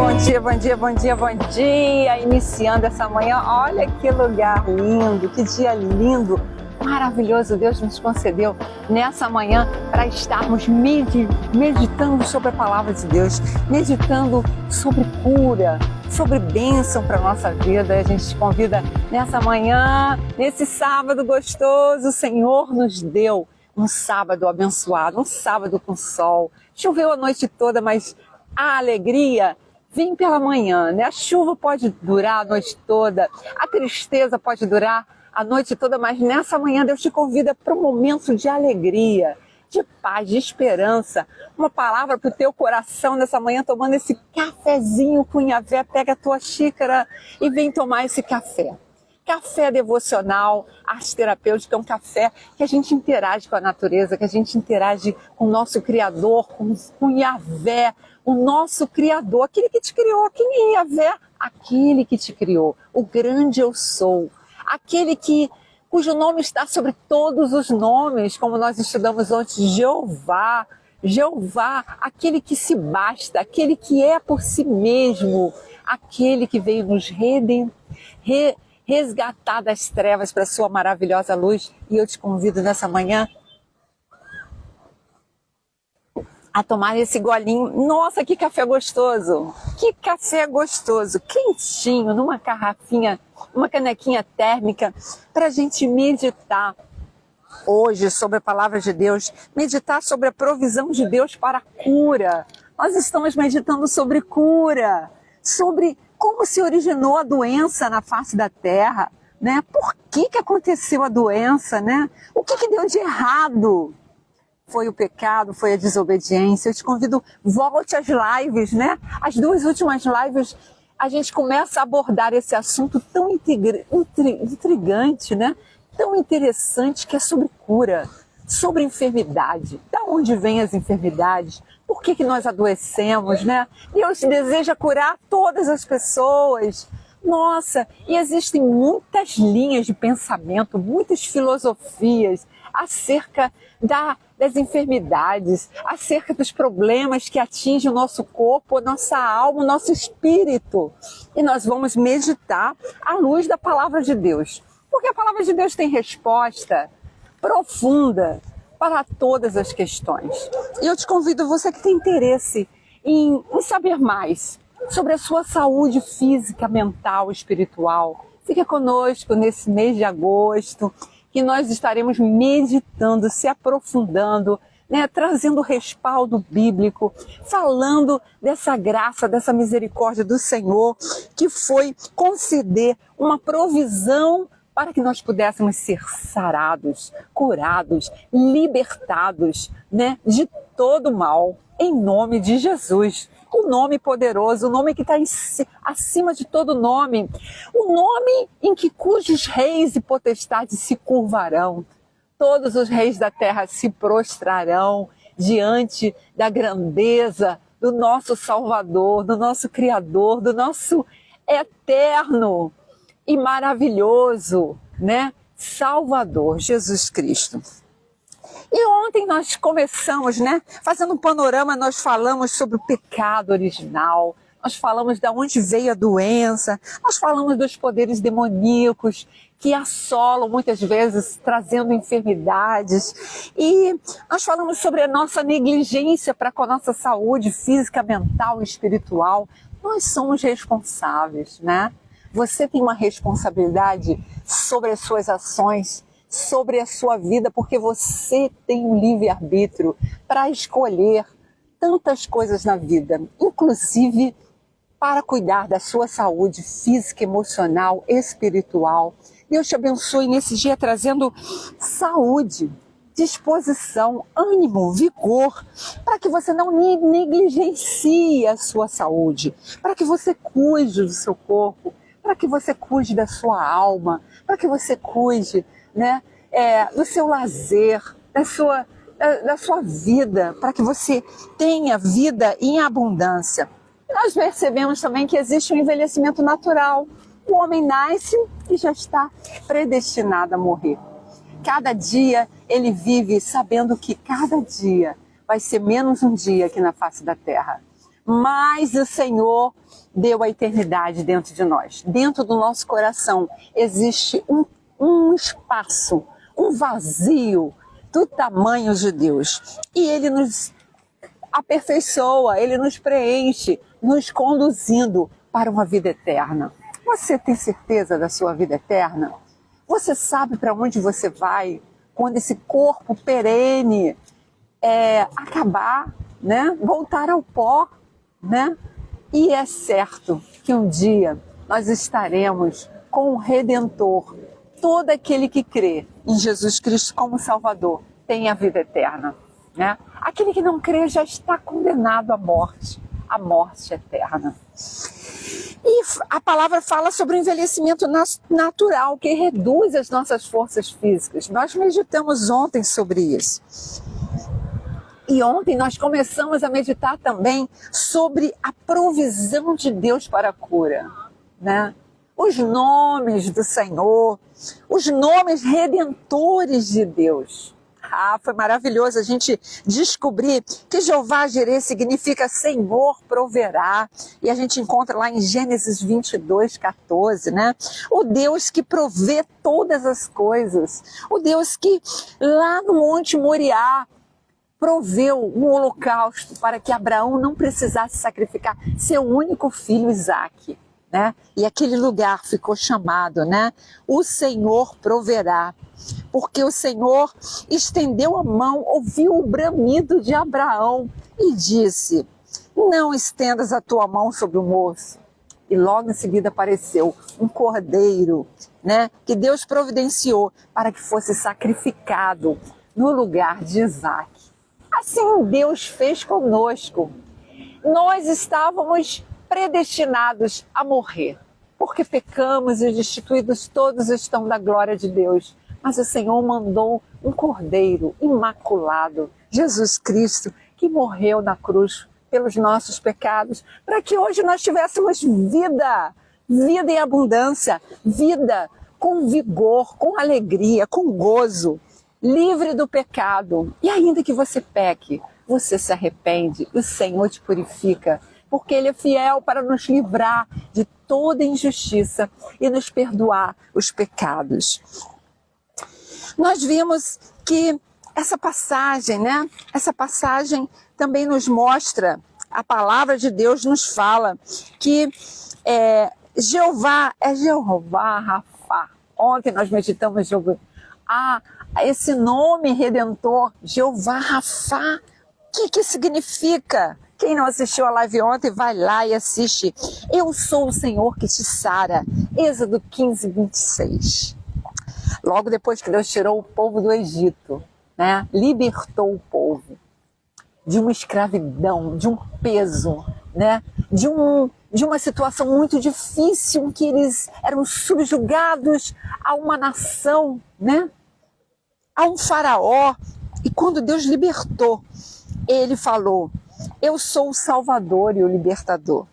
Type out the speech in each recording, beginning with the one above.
bom dia! Iniciando essa manhã, olha que lugar lindo, que dia lindo, maravilhoso Deus nos concedeu nessa manhã para estarmos meditando sobre a palavra de Deus, meditando sobre cura, sobre bênção para a nossa vida. A gente te convida nessa manhã, nesse sábado gostoso, o Senhor nos deu um sábado abençoado, um sábado com sol. Choveu a noite toda, mas a alegria vem pela manhã, né? A chuva pode durar a noite toda, a tristeza pode durar a noite toda, mas nessa manhã Deus te convida para um momento de alegria, de paz, de esperança. Uma palavra para o teu coração nessa manhã, tomando esse cafezinho com Yahvé. Pega a tua xícara e vem tomar esse café. Café devocional, arte terapêutica, é um café que a gente interage com a natureza, que a gente interage com o nosso Criador, com Yahvé, o nosso Criador, aquele que te criou. Quem é Yahvé? Aquele que te criou, o grande eu sou, aquele cujo nome está sobre todos os nomes, como nós estudamos antes, Jeová, aquele que se basta, aquele que é por si mesmo, aquele que veio nos resgatar das trevas para a sua maravilhosa luz. E eu te convido nessa manhã a tomar esse golinho. Nossa, que café gostoso! Que café gostoso! Quentinho, numa garrafinha, uma canequinha térmica, para a gente meditar hoje sobre a palavra de Deus, meditar sobre a provisão de Deus para a cura. Nós estamos meditando sobre cura, sobre como se originou a doença na face da terra, né? Por que aconteceu a doença, né? O que deu de errado? Foi o pecado, foi a desobediência. Eu te convido, volte às lives, né? As duas últimas lives, a gente começa a abordar esse assunto tão intrigante, né? Tão interessante, que é sobre cura, sobre enfermidade. Da onde vêm as enfermidades? Por que nós adoecemos, né? Deus deseja curar todas as pessoas. Nossa, e existem muitas linhas de pensamento, muitas filosofias acerca das enfermidades, acerca dos problemas que atingem o nosso corpo, a nossa alma, o nosso espírito. E nós vamos meditar à luz da palavra de Deus, porque a palavra de Deus tem resposta profunda para todas as questões. E eu te convido, você que tem interesse em saber mais sobre a sua saúde física, mental, espiritual, fica conosco nesse mês de agosto, que nós estaremos meditando, se aprofundando, né, trazendo respaldo bíblico, falando dessa graça, dessa misericórdia do Senhor, que foi conceder uma provisão para que nós pudéssemos ser sarados, curados, libertados, né, de todo mal, em nome de Jesus. O nome poderoso, o nome que está acima de todo nome, o nome cujos reis e potestades se curvarão, todos os reis da terra se prostrarão diante da grandeza do nosso Salvador, do nosso Criador, do nosso eterno e maravilhoso, né, Salvador, Jesus Cristo. E ontem nós começamos, né, fazendo um panorama, nós falamos sobre o pecado original, nós falamos de onde veio a doença, nós falamos dos poderes demoníacos que assolam muitas vezes, trazendo enfermidades. E nós falamos sobre a nossa negligência para com a nossa saúde física, mental e espiritual. Nós somos responsáveis, né? Você tem uma responsabilidade sobre as suas ações, sobre a sua vida, porque você tem um livre-arbítrio para escolher tantas coisas na vida, inclusive para cuidar da sua saúde física, emocional, espiritual. Deus te abençoe nesse dia trazendo saúde, disposição, ânimo, vigor, para que você não negligencie a sua saúde, para que você cuide do seu corpo, para que você cuide da sua alma, para que você cuide, né, do seu lazer, da sua vida, para que você tenha vida em abundância. Nós percebemos também que existe um envelhecimento natural. O homem nasce e já está predestinado a morrer. Cada dia ele vive sabendo que cada dia vai ser menos um dia aqui na face da terra. mas o Senhor deu a eternidade dentro de nós. Dentro do nosso coração existe um espaço, um vazio do tamanho de Deus. E Ele nos aperfeiçoa, Ele nos preenche, nos conduzindo para uma vida eterna. Você tem certeza da sua vida eterna? Você sabe para onde você vai quando esse corpo perene acabar, né? Voltar ao pó, né? E é certo que um dia nós estaremos com o Redentor. Todo aquele que crê em Jesus Cristo como Salvador tem a vida eterna, né? Aquele que não crê já está condenado à morte eterna. E a palavra fala sobre o envelhecimento natural, que reduz as nossas forças físicas. Nós meditamos ontem sobre isso. E ontem nós começamos a meditar também sobre a provisão de Deus para a cura, né? Os nomes do Senhor, os nomes redentores de Deus. Foi maravilhoso a gente descobrir que Jeová Jireh significa Senhor proverá. E a gente encontra lá em Gênesis 22:14, né? O Deus que provê todas as coisas. O Deus que lá no Monte Moriá proveu um holocausto para que Abraão não precisasse sacrificar seu único filho Isaque, né? E aquele lugar ficou chamado, né? O Senhor proverá. Porque o Senhor estendeu a mão, ouviu o bramido de Abraão e disse: não estendas a tua mão sobre o moço. E logo em seguida apareceu um cordeiro, né, que Deus providenciou para que fosse sacrificado no lugar de Isaque. Assim Deus fez conosco. Nós estávamos predestinados a morrer, porque pecamos e destituídos todos estão da glória de Deus. Mas o Senhor mandou um cordeiro imaculado, Jesus Cristo, que morreu na cruz pelos nossos pecados, para que hoje nós tivéssemos vida em abundância, vida com vigor, com alegria, com gozo, livre do pecado. E ainda que você peque, você se arrepende, o Senhor te purifica, porque Ele é fiel para nos livrar de toda injustiça e nos perdoar os pecados. Nós vimos que essa passagem, né? Essa passagem também nos mostra, a palavra de Deus nos fala que Jeová é Jeová Rafá. Ontem nós meditamos sobre esse nome redentor, Jeová Rafá. O que significa? Quem não assistiu a live ontem, vai lá e assiste. Eu sou o Senhor que te sara. Êxodo 15:26. Logo depois que Deus tirou o povo do Egito, né? Libertou o povo de uma escravidão, de um peso, né? de uma situação muito difícil, que eles eram subjugados a uma nação, né? A um faraó. E quando Deus libertou, Ele falou: eu sou o Salvador e o Libertador.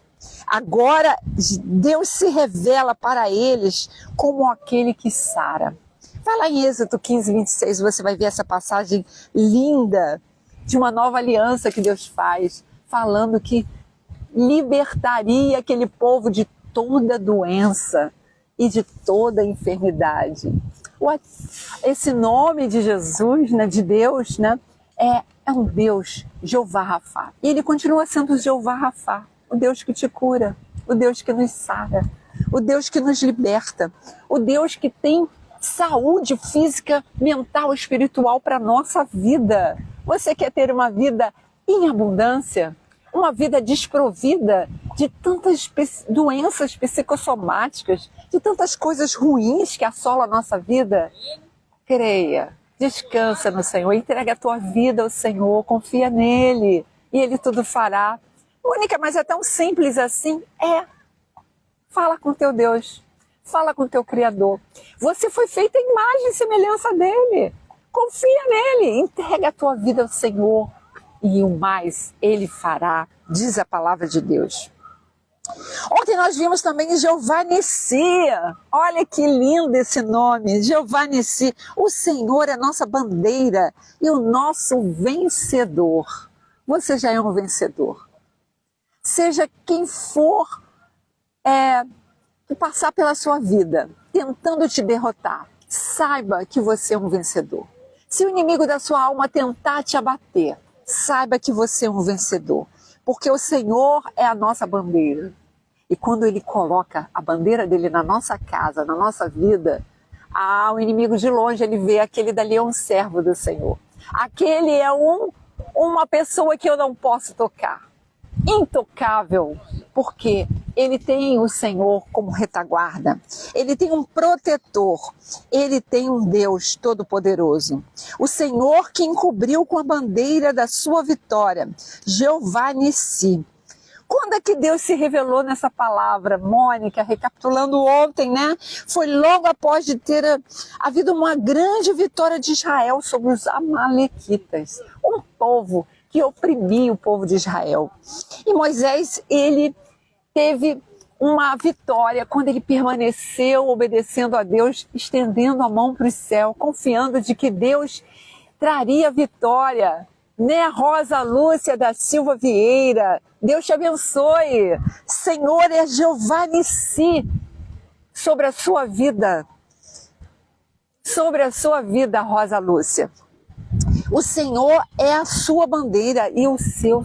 Agora Deus se revela para eles como aquele que sara. Vai lá em Êxodo 15:26, você vai ver essa passagem linda de uma nova aliança que Deus faz, falando que libertaria aquele povo de toda doença e de toda enfermidade. Esse nome de Jesus, né, de Deus, né, é um Deus, Jeová Rafá. E Ele continua sendo Jeová Rafá, o Deus que te cura, o Deus que nos sara, o Deus que nos liberta, o Deus que tem saúde física, mental, espiritual para a nossa vida. Você quer ter uma vida em abundância? Uma vida desprovida de tantas doenças psicossomáticas, de tantas coisas ruins que assolam a nossa vida? Creia, descansa no Senhor, entrega a tua vida ao Senhor, confia nele e Ele tudo fará. Mônica, mas é tão simples assim? Fala com teu Deus. Fala com o teu Criador. Você foi feita em imagem e semelhança dele. Confia nele. Entrega a tua vida ao Senhor. E o mais Ele fará, diz a palavra de Deus. Ontem nós vimos também Jeová Nissi. Olha que lindo esse nome. Jeová Nissi. O Senhor é a nossa bandeira e o nosso vencedor. Você já é um vencedor. seja quem for que passar pela sua vida, tentando te derrotar, saiba que você é um vencedor. Se o inimigo da sua alma tentar te abater, saiba que você é um vencedor, porque o Senhor é a nossa bandeira. E quando Ele coloca a bandeira dele na nossa casa, na nossa vida, o inimigo de longe, ele vê aquele dali é um servo do Senhor. Aquele é uma pessoa que eu não posso tocar. Intocável, porque ele tem o Senhor como retaguarda, ele tem um protetor, ele tem um Deus todo-poderoso. O Senhor que encobriu com a bandeira da sua vitória, Jeová Nissi. Quando é que Deus se revelou nessa palavra, Mônica, recapitulando ontem, né? Foi logo após de ter havido uma grande vitória de Israel sobre os amalequitas, um povo que oprimia o povo de Israel. E Moisés, ele teve uma vitória quando ele permaneceu obedecendo a Deus, estendendo a mão para o céu, confiando de que Deus traria vitória. Né, Rosa Lúcia da Silva Vieira, Deus te abençoe. Senhor é Jeová Nissi sobre a sua vida. Sobre a sua vida, Rosa Lúcia. O Senhor é a sua bandeira e o seu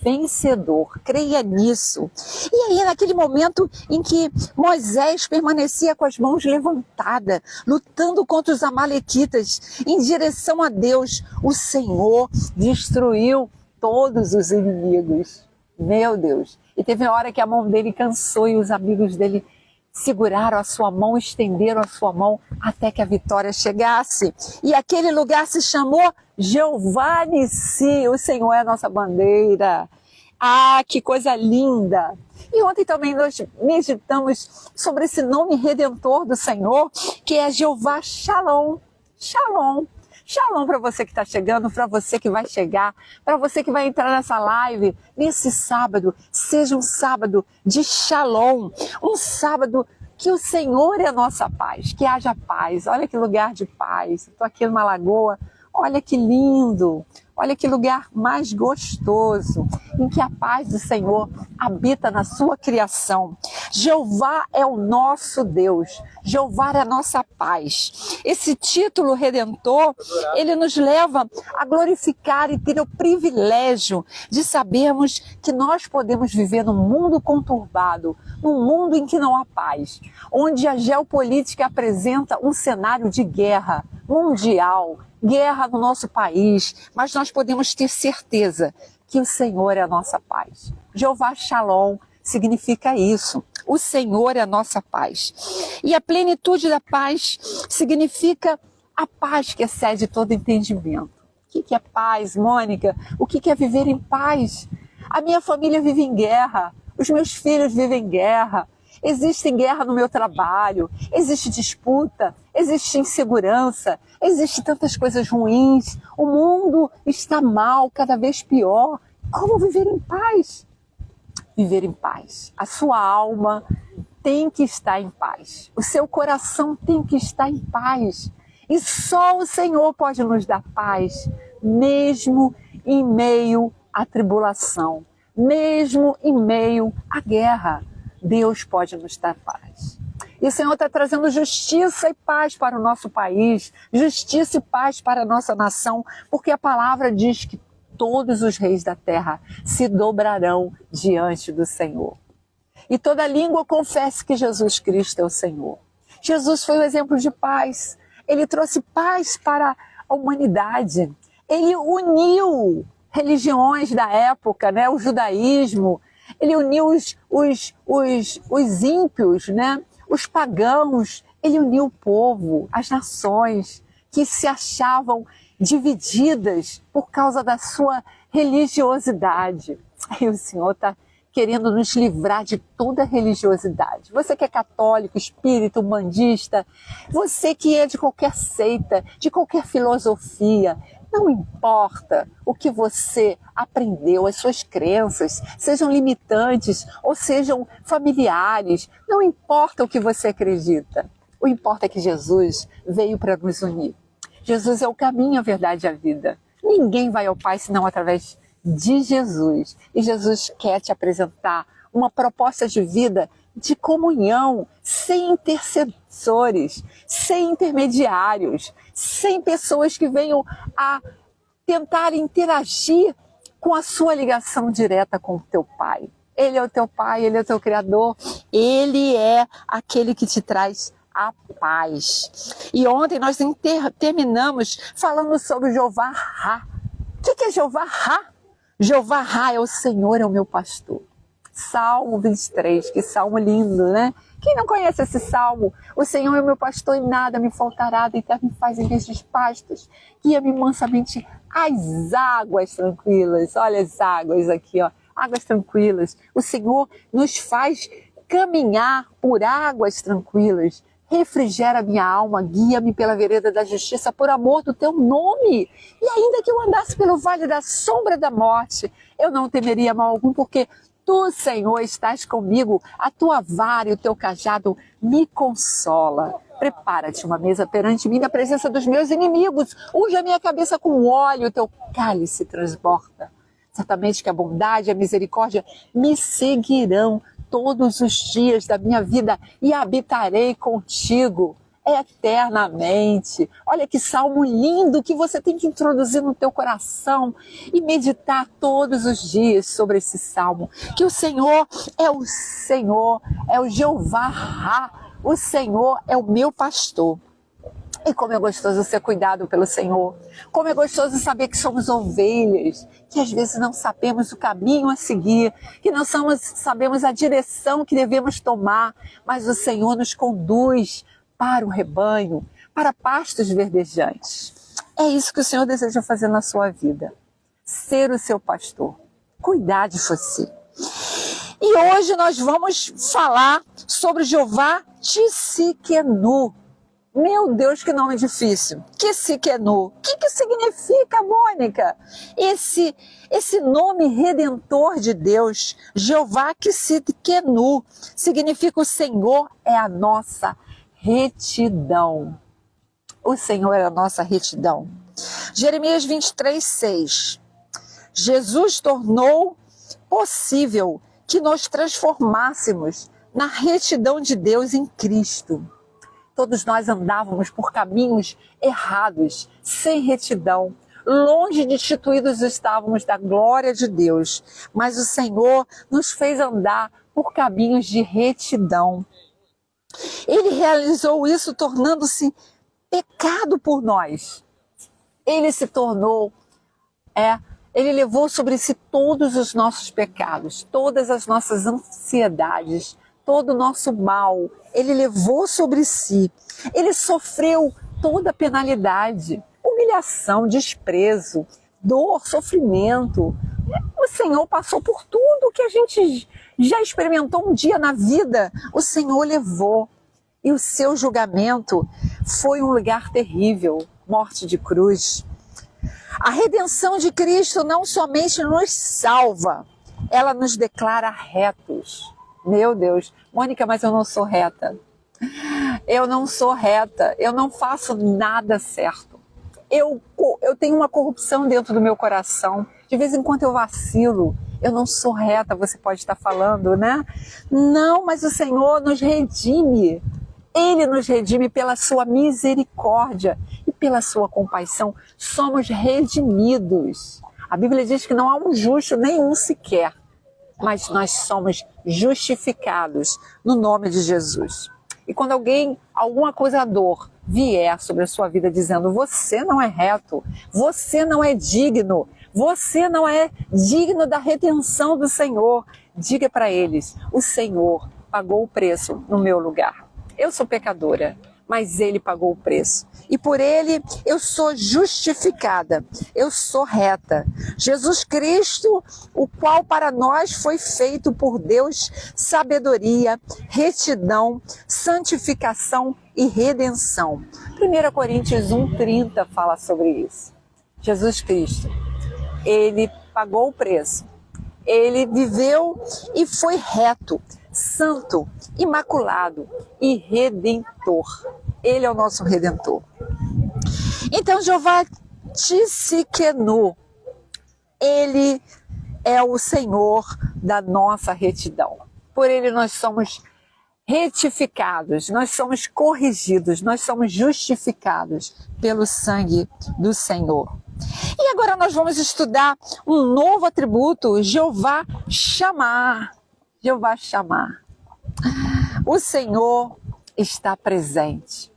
vencedor. Creia nisso. E aí, naquele momento em que Moisés permanecia com as mãos levantadas, lutando contra os amalequitas, em direção a Deus, o Senhor destruiu todos os inimigos. Meu Deus. E teve uma hora que a mão dele cansou e os amigos dele seguraram a sua mão, estenderam a sua mão até que a vitória chegasse. E aquele lugar se chamou Jeová Nissi, o Senhor é a nossa bandeira. Ah, que coisa linda! E ontem também nós meditamos sobre esse nome redentor do Senhor, que é Jeová Shalom. Shalom. Shalom para você que está chegando, para você que vai chegar, para você que vai entrar nessa live nesse sábado. Seja um sábado de Shalom, um sábado que o Senhor é a nossa paz, que haja paz. Olha que lugar de paz. Estou aqui numa lagoa, olha que lindo, olha que lugar mais gostoso, em que a paz do Senhor habita na sua criação. Jeová é o nosso Deus, Jeová é a nossa paz. Esse título redentor, ele nos leva a glorificar e ter o privilégio de sabermos que nós podemos viver num mundo conturbado, num mundo em que não há paz, onde a geopolítica apresenta um cenário de guerra mundial, guerra no nosso país, mas nós podemos ter certeza que o Senhor é a nossa paz. Jeová Shalom significa isso. O Senhor é a nossa paz. E a plenitude da paz significa a paz que excede todo entendimento. O que é paz, Mônica? O que é viver em paz? A minha família vive em guerra, os meus filhos vivem em guerra. Existe guerra no meu trabalho, existe disputa, existe insegurança, existe tantas coisas ruins, o mundo está mal, cada vez pior. Como viver em paz? Viver em paz. A sua alma tem que estar em paz, o seu coração tem que estar em paz. E só o Senhor pode nos dar paz, mesmo em meio à tribulação, mesmo em meio à guerra. Deus pode nos dar paz. E o Senhor está trazendo justiça e paz para o nosso país, justiça e paz para a nossa nação, porque a palavra diz que todos os reis da terra se dobrarão diante do Senhor. E toda língua confesse que Jesus Cristo é o Senhor. Jesus foi o exemplo de paz. Ele trouxe paz para a humanidade. Ele uniu religiões da época, né? O judaísmo. Ele uniu os ímpios, né? Os pagãos. Ele uniu o povo, as nações que se achavam divididas por causa da sua religiosidade. E o Senhor está querendo nos livrar de toda religiosidade. Você que é católico, espírita, umbandista, você que é de qualquer seita, de qualquer filosofia, não importa o que você aprendeu, as suas crenças, sejam limitantes ou sejam familiares, não importa o que você acredita. O que importa é que Jesus veio para nos unir. Jesus é o caminho, a verdade e a vida. Ninguém vai ao Pai senão através de Jesus. E Jesus quer te apresentar uma proposta de vida de comunhão, sem intercessores, sem intermediários, sem pessoas que venham a tentar interagir com a sua ligação direta com o teu Pai. Ele é o teu Pai, Ele é o teu Criador, Ele é aquele que te traz a paz. E ontem nós terminamos falando sobre Jeová Ra. O que é Jeová Ra? Jeová Ra é o Senhor, é o meu pastor. Salmo 23, que salmo lindo, né? Quem não conhece esse salmo? O Senhor é o meu pastor e nada me faltará, deitar-me faz em verdes pastos, guia-me mansamente às águas tranquilas. Olha as águas aqui, ó, águas tranquilas. O Senhor nos faz caminhar por águas tranquilas. Refrigera minha alma, guia-me pela vereda da justiça, por amor do teu nome. E ainda que eu andasse pelo vale da sombra da morte, eu não temeria mal algum, porque tu, Senhor, estás comigo, a tua vara e o teu cajado me consola. Prepara-te uma mesa perante mim na presença dos meus inimigos. Unge a minha cabeça com óleo, o teu cálice transborda. Certamente que a bondade e a misericórdia me seguirão todos os dias da minha vida e habitarei contigo eternamente. Olha que salmo lindo que você tem que introduzir no teu coração e meditar todos os dias sobre esse salmo. Que o Senhor, é o Jeová Ra, o Senhor é o meu pastor. E como é gostoso ser cuidado pelo Senhor. Como é gostoso saber que somos ovelhas, que às vezes não sabemos o caminho a seguir, que não sabemos a direção que devemos tomar, mas o Senhor nos conduz para o rebanho, para pastos verdejantes. É isso que o Senhor deseja fazer na sua vida. Ser o seu pastor. Cuidar de você. E hoje nós vamos falar sobre Jeová Tsidkenu. Meu Deus, que nome difícil. Tsidkenu. O que significa, Mônica? Esse nome redentor de Deus, Jeová Tsidkenu, significa o Senhor é a nossa retidão. O Senhor é a nossa retidão. Jeremias 23, 6. Jesus tornou possível que nos transformássemos na retidão de Deus em Cristo. Todos nós andávamos por caminhos errados, sem retidão. Longe de instituídos estávamos da glória de Deus. Mas o Senhor nos fez andar por caminhos de retidão. Ele realizou isso tornando-se pecado por nós. Ele se tornou, ele levou sobre si todos os nossos pecados, todas as nossas ansiedades, todo o nosso mal, ele levou sobre si. Ele sofreu toda a penalidade, humilhação, desprezo, dor, sofrimento. O Senhor passou por tudo que a gente já experimentou um dia na vida. O Senhor levou. E o seu julgamento foi um lugar terrível, morte de cruz. A redenção de Cristo não somente nos salva, ela nos declara retos. Meu Deus, Mônica, mas eu não sou reta. Eu não sou reta, eu não faço nada certo. Eu tenho uma corrupção dentro do meu coração. De vez em quando eu vacilo. Eu não sou reta, você pode estar falando, né? Não, mas o Senhor nos redime. Ele nos redime pela sua misericórdia e pela sua compaixão. Somos redimidos. A Bíblia diz que não há um justo, nenhum sequer. Mas nós somos justificados no nome de Jesus. E quando algum acusador vier sobre a sua vida dizendo: você não é reto, você não é digno, você não é digno da redenção do Senhor, diga para eles: o Senhor pagou o preço no meu lugar. Eu sou pecadora, mas Ele pagou o preço. E por Ele eu sou justificada, eu sou reta. Jesus Cristo, o qual para nós foi feito por Deus sabedoria, retidão, santificação e redenção. 1 Coríntios 1,30 fala sobre isso. Jesus Cristo, Ele pagou o preço. Ele viveu e foi reto, santo, imaculado e redentor. Ele é o nosso redentor. Então, Jeová Tsidkenu, ele é o Senhor da nossa retidão. Por Ele nós somos retificados, nós somos corrigidos, nós somos justificados pelo sangue do Senhor. E agora nós vamos estudar um novo atributo, Jeová Chamar. Jeová Chamar. O Senhor está presente.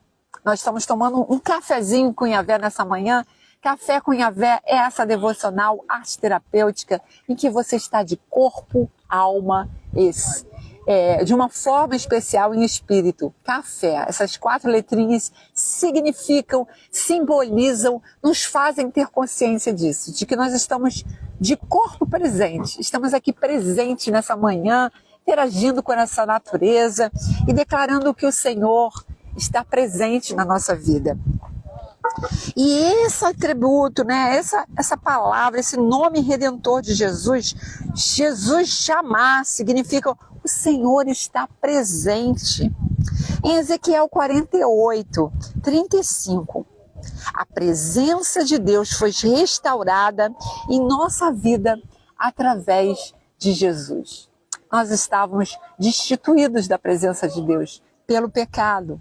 Nós estamos tomando um cafezinho com Yahvé nessa manhã. Café com Yahvé é essa devocional arte terapêutica em que você está de corpo, alma, de uma forma especial em espírito. Café, essas 4 letrinhas significam, simbolizam, nos fazem ter consciência disso, de que nós estamos de corpo presente, estamos aqui presentes nessa manhã, interagindo com essa natureza e declarando que o Senhor está presente na nossa vida. E esse atributo, né, essa palavra, esse nome redentor de Jesus, Jesus chamar, significa o Senhor está presente. Em Ezequiel 48, 35, a presença de Deus foi restaurada em nossa vida através de Jesus. Nós estávamos destituídos da presença de Deus pelo pecado.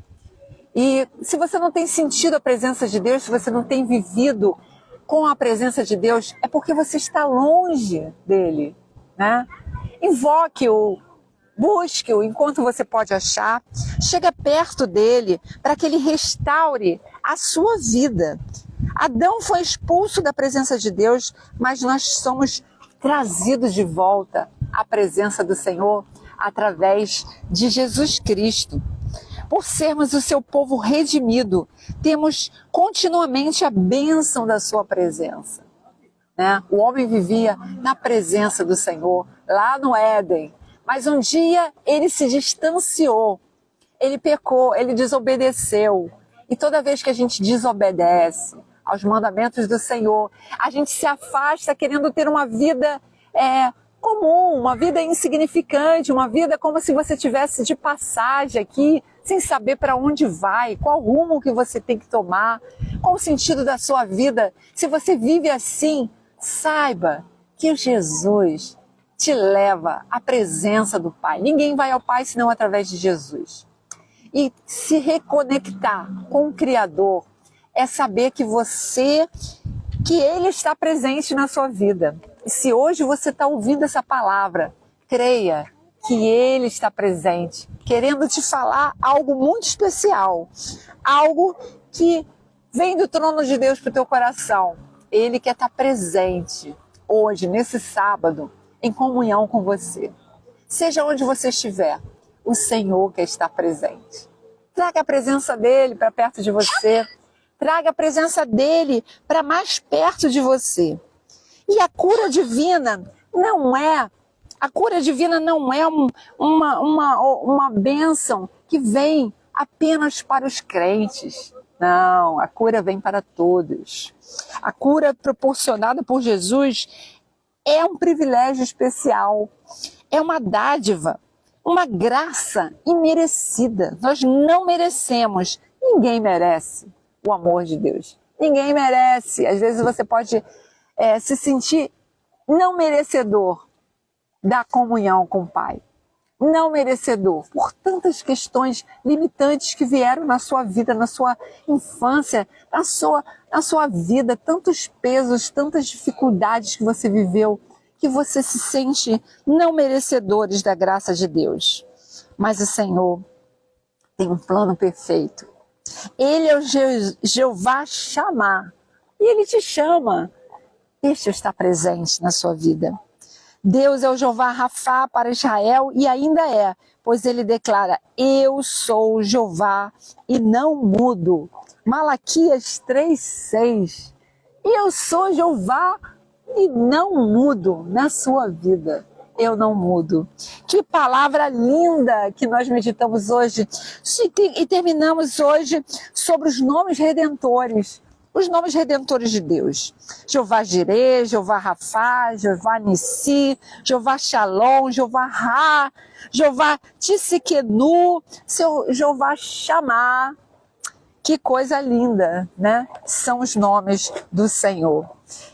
E se você não tem sentido a presença de Deus, se você não tem vivido com a presença de Deus, é porque você está longe dele, né? Invoque-o, busque-o enquanto você pode achar, chega perto dele para que ele restaure a sua vida. Adão foi expulso da presença de Deus, mas nós somos trazidos de volta à presença do Senhor através de Jesus Cristo. Por sermos o seu povo redimido, temos continuamente a bênção da sua presença, né? O homem vivia na presença do Senhor, lá no Éden, mas um dia ele se distanciou, ele pecou, ele desobedeceu. E toda vez que a gente desobedece aos mandamentos do Senhor, a gente se afasta querendo ter uma vida comum, uma vida insignificante, uma vida como se você tivesse de passagem aqui, sem saber para onde vai, qual rumo que você tem que tomar, qual o sentido da sua vida. Se você vive assim, saiba que o Jesus te leva à presença do Pai. Ninguém vai ao Pai senão através de Jesus. E se reconectar com o Criador é saber que Ele está presente na sua vida. E se hoje você está ouvindo essa palavra, creia que Ele está presente, querendo te falar algo muito especial, algo que vem do trono de Deus para o teu coração. Ele quer estar presente hoje, nesse sábado, em comunhão com você. Seja onde você estiver, o Senhor quer estar presente. Traga a presença dEle para perto de você. Traga a presença dEle para mais perto de você. E a cura divina não é uma bênção que vem apenas para os crentes. Não, a cura vem para todos. A cura proporcionada por Jesus é um privilégio especial, é uma dádiva, uma graça imerecida. Nós não merecemos, ninguém merece o amor de Deus. Ninguém merece. Às vezes você pode se sentir não merecedor da comunhão com o Pai. Não merecedor por tantas questões limitantes que vieram na sua vida, na sua infância, na sua vida, tantos pesos, tantas dificuldades que você viveu, que você se sente não merecedores da graça de Deus. Mas o Senhor tem um plano perfeito. Ele é o Jeová Chamar. E Ele te chama. Este está presente na sua vida. Deus é o Jeová Rafá para Israel e ainda é, pois Ele declara, eu sou o Jeová e não mudo. Malaquias 3:6. E eu sou Jeová e não mudo na sua vida. Eu não mudo. Que palavra linda que nós meditamos hoje. E terminamos hoje sobre os nomes redentores. Os nomes redentores de Deus. Jeová Jireh, Jeová Rafá, Jeová Nissi, Jeová Shalom, Jeová Ra, Jeová Tsidkenu, Jeová Chamar. Que coisa linda, né? São os nomes do Senhor.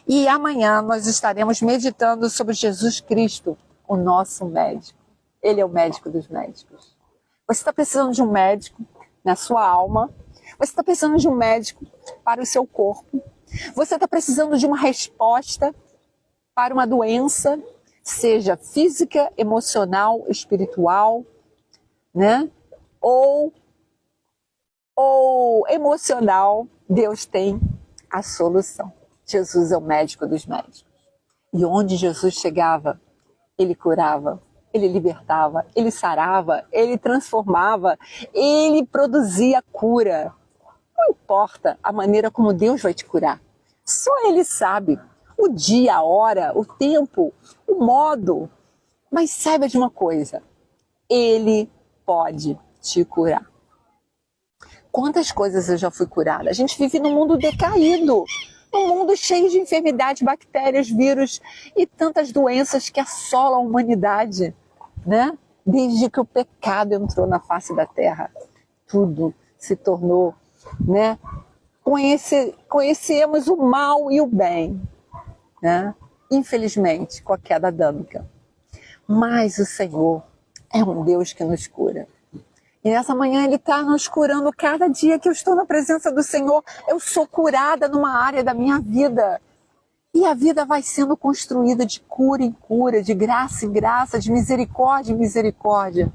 E amanhã nós estaremos meditando sobre Jesus Cristo, o nosso médico. Ele é o médico dos médicos. Você está precisando de um médico na sua alma. Você está precisando de um médico para o seu corpo. Você está precisando de uma resposta para uma doença, seja física, emocional, espiritual, né? Ou emocional. Deus tem a solução. Jesus é o médico dos médicos. E onde Jesus chegava, ele curava, ele libertava, ele sarava, ele transformava, ele produzia cura. Não importa a maneira como Deus vai te curar. Só Ele sabe o dia, a hora, o tempo, o modo. Mas saiba de uma coisa, Ele pode te curar. Quantas coisas eu já fui curada? A gente vive num mundo decaído, num mundo cheio de enfermidades, bactérias, vírus e tantas doenças que assolam a humanidade, né? Desde que o pecado entrou na face da terra, tudo se tornou, né? Conhecemos o mal e o bem, né? Infelizmente, com a queda adâmica. Mas o Senhor é um Deus que nos cura. E nessa manhã Ele está nos curando. Cada dia que eu estou na presença do Senhor, eu sou curada numa área da minha vida. E a vida vai sendo construída de cura em cura, de graça em graça, de misericórdia em misericórdia.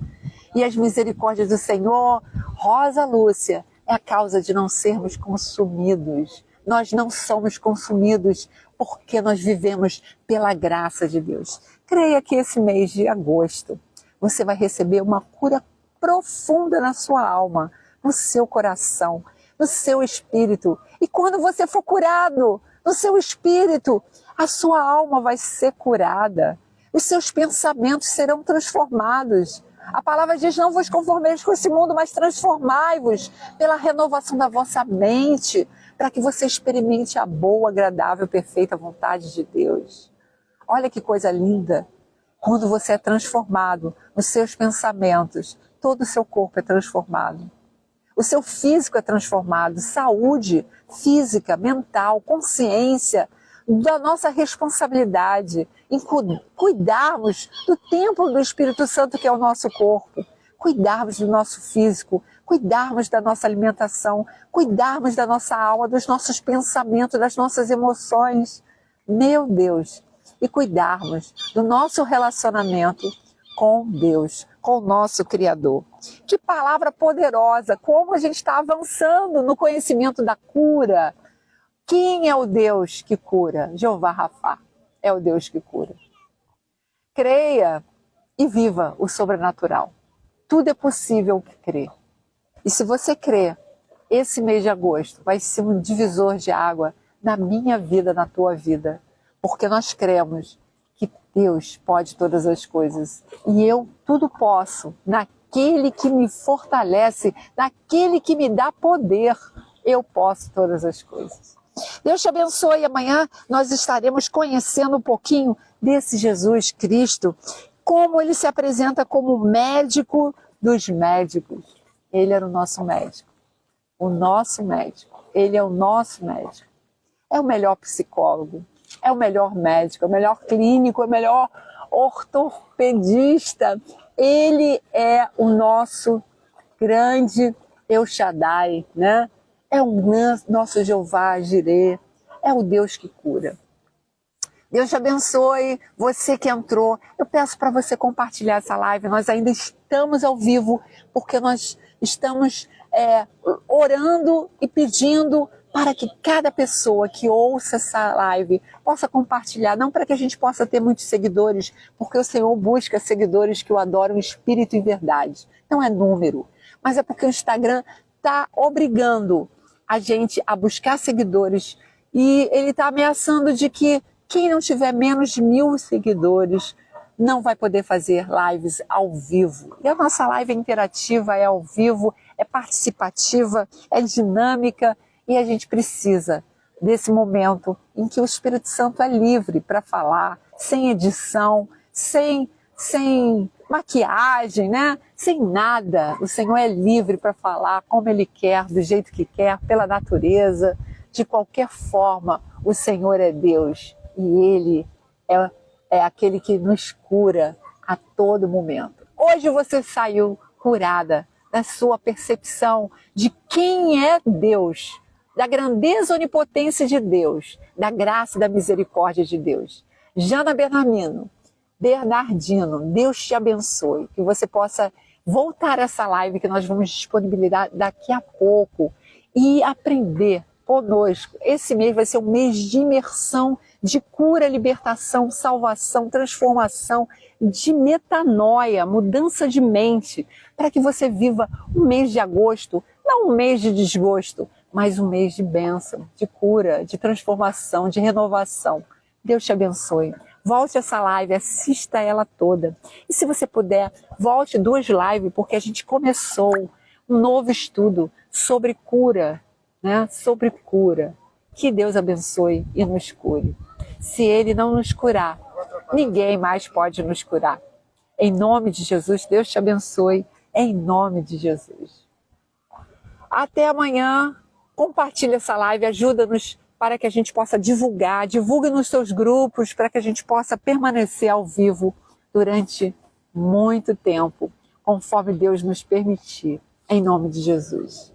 E as misericórdias do Senhor, Rosa Lúcia, é a causa de não sermos consumidos. Nós não somos consumidos porque nós vivemos pela graça de Deus. Creia que esse mês de agosto você vai receber uma cura profunda na sua alma, no seu coração, no seu espírito. E quando você for curado no seu espírito, a sua alma vai ser curada. Os seus pensamentos serão transformados. A palavra diz, não vos conformeis com esse mundo, mas transformai-vos pela renovação da vossa mente, para que você experimente a boa, agradável, perfeita vontade de Deus. Olha que coisa linda. Quando você é transformado nos seus pensamentos, todo o seu corpo é transformado. O seu físico é transformado, saúde física, mental, consciência, da nossa responsabilidade em cuidarmos do templo do Espírito Santo, que é o nosso corpo, cuidarmos do nosso físico, cuidarmos da nossa alimentação, cuidarmos da nossa alma, dos nossos pensamentos, das nossas emoções. Meu Deus! E cuidarmos do nosso relacionamento com Deus, com o nosso Criador. Que palavra poderosa! Como a gente está avançando no conhecimento da cura. Quem é o Deus que cura? Jeová Rafá é o Deus que cura. Creia e viva o sobrenatural. Tudo é possível que crê. E se você crê, esse mês de agosto vai ser um divisor de água na minha vida, na tua vida. Porque nós cremos que Deus pode todas as coisas. E eu tudo posso naquele que me fortalece, naquele que me dá poder. Eu posso todas as coisas. Deus te abençoe. Amanhã nós estaremos conhecendo um pouquinho desse Jesus Cristo, como ele se apresenta como médico dos médicos. Ele era o nosso médico. O nosso médico. Ele é o nosso médico. É o melhor psicólogo. É o melhor médico. É o melhor clínico. É o melhor ortopedista. Ele é o nosso grande El Shaddai, né? É o nosso Jeová Jireh, é o Deus que cura. Deus te abençoe, você que entrou. Eu peço para você compartilhar essa live. Nós ainda estamos ao vivo, porque nós estamos orando e pedindo para que cada pessoa que ouça essa live possa compartilhar. Não para que a gente possa ter muitos seguidores, porque o Senhor busca seguidores que o adoram em espírito e verdade. Não é número, mas é porque o Instagram está obrigando a gente a buscar seguidores e ele está ameaçando de que quem não tiver menos de 1000 seguidores não vai poder fazer lives ao vivo. E a nossa live é interativa, é ao vivo, é participativa, é dinâmica e a gente precisa desse momento em que o Espírito Santo é livre para falar, sem edição, sem sem maquiagem, né? Sem nada. O Senhor é livre para falar como Ele quer, do jeito que quer, pela natureza. De qualquer forma, o Senhor é Deus e Ele é aquele que nos cura a todo momento. Hoje você saiu curada da sua percepção de quem é Deus, da grandeza e onipotência de Deus, da graça e da misericórdia de Deus. Jana Bernardino, Deus te abençoe, que você possa voltar a essa live que nós vamos disponibilizar daqui a pouco e aprender conosco. Esse mês vai ser um mês de imersão, de cura, libertação, salvação, transformação, de metanoia, mudança de mente, para que você viva um mês de agosto, não um mês de desgosto, mas um mês de bênção, de cura, de transformação, de renovação. Deus te abençoe. Volte essa live, assista ela toda. E se você puder, volte 2 lives, porque a gente começou um novo estudo sobre cura, né? Sobre cura. Que Deus abençoe e nos cure. Se Ele não nos curar, ninguém mais pode nos curar. Em nome de Jesus, Deus te abençoe. Em nome de Jesus. Até amanhã. Compartilhe essa live, ajuda-nos para que a gente possa divulgar, divulgue nos seus grupos, para que a gente possa permanecer ao vivo durante muito tempo, conforme Deus nos permitir, em nome de Jesus.